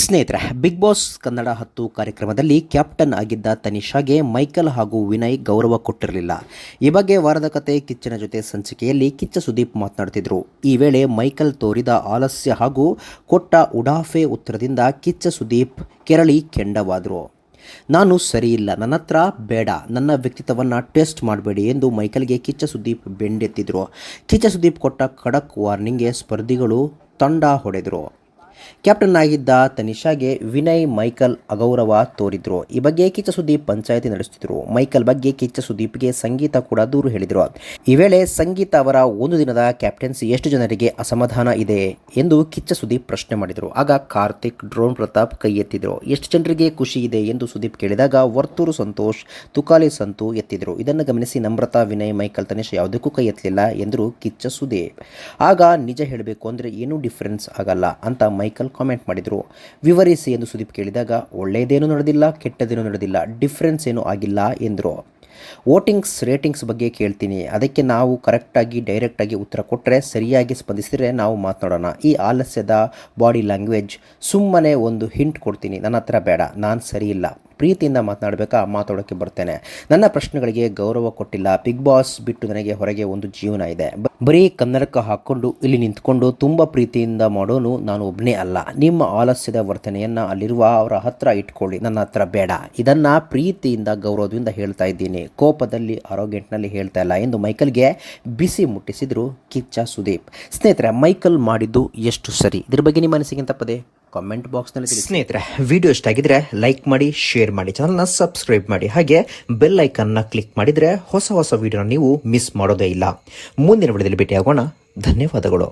ಸ್ನೇಹಿತರೆ, big boss Kannada 10 ಕಾರ್ಯಕ್ರಮದಲ್ಲಿ captain ಆಗಿದ್ದ ತನಿಷಾಗೆ ಮೈಕಲ್ ಹಾಗೂ ವಿನಯ್ ಗೌರವ ಕೊಟ್ಟಿರಲಿಲ್ಲ. ಈ ಬಗ್ಗೆ ವಾರದ ಕತೆ ಕಿಚ್ಚನ ಜೊತೆ ಸಂಚಿಕೆಯಲ್ಲಿ ಕಿಚ್ಚ ಸುದೀಪ್ ಮಾತನಾಡುತ್ತಿದ್ದರು. ಈ ವೇಳೆ ಮೈಕಲ್ ತೋರಿದ ಆಲಸ್ಯ ಹಾಗೂ ಕೊಟ್ಟ ಉಡಾಫೆ ಉತ್ತರದಿಂದ ಕಿಚ್ಚ ಸುದೀಪ್ ಕೆರಳಿ ಕೆಂಡವಾದರು. ನಾನು ಸರಿಯಿಲ್ಲ, ನನ್ನ ಹತ್ರ ಬೇಡ, ನನ್ನ ವ್ಯಕ್ತಿತ್ವವನ್ನು ಟೆಸ್ಟ್ ಮಾಡಬೇಡಿ ಎಂದು ಮೈಕಲ್ಗೆ ಕಿಚ್ಚ ಸುದೀಪ್ ಬೆಂಡೆತ್ತಿದ್ರು. ಕಿಚ್ಚ ಸುದೀಪ್ ಕೊಟ್ಟ ಖಡಕ್ ವಾರ್ನಿಂಗ್ಗೆ ಸ್ಪರ್ಧಿಗಳು ತಂಡ ಹೊಡೆದರು. ಕ್ಯಾಪ್ಟನ್ ಆಗಿದ್ದ ತನಿಷಾಗೆ ವಿನಯ್, ಮೈಕಲ್ ಅಗೌರವ ತೋರಿದ್ರು. ಈ ಬಗ್ಗೆ ಕಿಚ್ಚ ಸುದೀಪ್ ಪಂಚಾಯಿತಿ ನಡೆಸುತ್ತಿದ್ದರು. ಮೈಕಲ್ ಬಗ್ಗೆ ಕಿಚ್ಚ ಸುದೀಪ್ಗೆ ಸಂಗೀತ ಕೂಡ ದೂರು ಹೇಳಿದರು. ಈ ವೇಳೆ ಸಂಗೀತ ಅವರ ಒಂದು ದಿನದ ಕ್ಯಾಪ್ಟನ್ಸಿ ಎಷ್ಟು ಜನರಿಗೆ ಅಸಮಾಧಾನ ಇದೆ ಎಂದು ಕಿಚ್ಚ ಸುದೀಪ್ ಪ್ರಶ್ನೆ ಮಾಡಿದರು. ಆಗ ಕಾರ್ತಿಕ್, ಡ್ರೋನ್ ಪ್ರತಾಪ್ ಕೈ ಎತ್ತಿದ್ರು. ಎಷ್ಟು ಜನರಿಗೆ ಖುಷಿ ಇದೆ ಎಂದು ಸುದೀಪ್ ಕೇಳಿದಾಗ ವರ್ತೂರು ಸಂತೋಷ್, ತುಕಾಲಿ ಸಂತು ಎತ್ತಿದ್ರು. ಇದನ್ನು ಗಮನಿಸಿ ನಮ್ರತಾ, ವಿನಯ್, ಮೈಕಲ್, ತನಿಷಾ ಯಾವುದಕ್ಕೂ ಕೈ ಎತ್ತಲಿಲ್ಲ ಎಂದರು ಕಿಚ್ಚ ಸುದೀಪ್. ಆಗ ನಿಜ ಹೇಳಬೇಕು ಅಂದರೆ ಏನೂ ಡಿಫರೆನ್ಸ್ ಆಗಲ್ಲ ಅಂತ ಮೈಕಲ್ ಕಾಮೆಂಟ್ ಮಾಡಿದರು. ವಿವರಿಸಿ ಎಂದು ಸುದೀಪ್ ಕೇಳಿದಾಗ ಒಳ್ಳೆಯದೇನೂ ನಡೆದಿಲ್ಲ, ಕೆಟ್ಟದೇನೂ ನಡೆದಿಲ್ಲ, ಡಿಫರೆನ್ಸ್ ಏನೂ ಆಗಿಲ್ಲ ಎಂದರು. ರೇಟಿಂಗ್ಸ್ ಬಗ್ಗೆ ಕೇಳ್ತೀನಿ, ಅದಕ್ಕೆ ನಾವು ಕರೆಕ್ಟಾಗಿ ಡೈರೆಕ್ಟಾಗಿ ಉತ್ತರ ಕೊಟ್ಟರೆ, ಸರಿಯಾಗಿ ಸ್ಪಂದಿಸಿದರೆ ನಾವು ಮಾತನಾಡೋಣ. ಈ ಆಲಸ್ಯದ ಬಾಡಿ ಲ್ಯಾಂಗ್ವೇಜ್, ಸುಮ್ಮನೆ ಒಂದು ಹಿಂಟ್ ಕೊಡ್ತೀನಿ, ನನ್ನ ಹತ್ರ ಬೇಡ, ನಾನು ಸರಿಯಿಲ್ಲ, ಪ್ರೀತಿಯಿಂದ ಮಾತಾಡೋಕ್ಕೆ ಬರ್ತೇನೆ, ನನ್ನ ಪ್ರಶ್ನೆಗಳಿಗೆ ಗೌರವ ಕೊಟ್ಟಿಲ್ಲ, ಬಿಗ್ ಬಾಸ್ ಬಿಟ್ಟು ನನಗೆ ಹೊರಗೆ ಒಂದು ಜೀವನ ಇದೆ, ಬರೀ ಕನ್ನಡಕ ಹಾಕ್ಕೊಂಡು ಇಲ್ಲಿ ನಿಂತ್ಕೊಂಡು ತುಂಬ ಪ್ರೀತಿಯಿಂದ ಮಾಡೋನು ನಾನು ಒಬ್ಬನೇ ಅಲ್ಲ, ನಿಮ್ಮ ಆಲಸ್ಯದ ವರ್ತನೆಯನ್ನು ಅಲ್ಲಿರುವ ಅವರ ಹತ್ರ ಇಟ್ಕೊಳ್ಳಿ, ನನ್ನ ಹತ್ರ ಬೇಡ, ಇದನ್ನು ಪ್ರೀತಿಯಿಂದ ಗೌರವದಿಂದ ಹೇಳ್ತಾ ಇದ್ದೀನಿ, ಕೋಪದಲ್ಲಿ ಆರೋಗ್ಯಂಟ್ನಲ್ಲಿ ಹೇಳ್ತಾ ಇಲ್ಲ ಎಂದು ಮೈಕಲ್ಗೆ ಬಿಸಿ ಮುಟ್ಟಿಸಿದ್ರು ಕಿಚ್ಚ ಸುದೀಪ್. ಸ್ನೇಹಿತರೆ, ಮೈಕಲ್ ಮಾಡಿದ್ದು ಎಷ್ಟು ಸರಿ, ಇದ್ರ ಬಗ್ಗೆ ನಿಮ್ಮ ಅನಿಸಿಕೆ ತಪ್ಪದೆ ಕಾಮೆಂಟ್ ಬಾಕ್ಸ್ನಲ್ಲಿ ತಿಳಿಸಿ. ಸ್ನೇಹಿತರೆ, ವಿಡಿಯೋ ಇಷ್ಟ ಆಗಿದ್ರೆ ಲೈಕ್ ಮಾಡಿ, ಶೇರ್ ಮಾಡಿ, ಚಾನಲ್ನ ಸಬ್ಸ್ಕ್ರೈಬ್ ಮಾಡಿ, ಹಾಗೆ ಬೆಲ್ ಐಕನ್ನ ಕ್ಲಿಕ್ ಮಾಡಿದರೆ ಹೊಸ ವಿಡಿಯೋನ ನೀವು ಮಿಸ್ ಮಾಡೋದೇ ಇಲ್ಲ. ಮುಂದಿನ ವಿಡಿಯೋದಲ್ಲಿ ಭೇಟಿಯಾಗೋಣ. ಧನ್ಯವಾದಗಳು.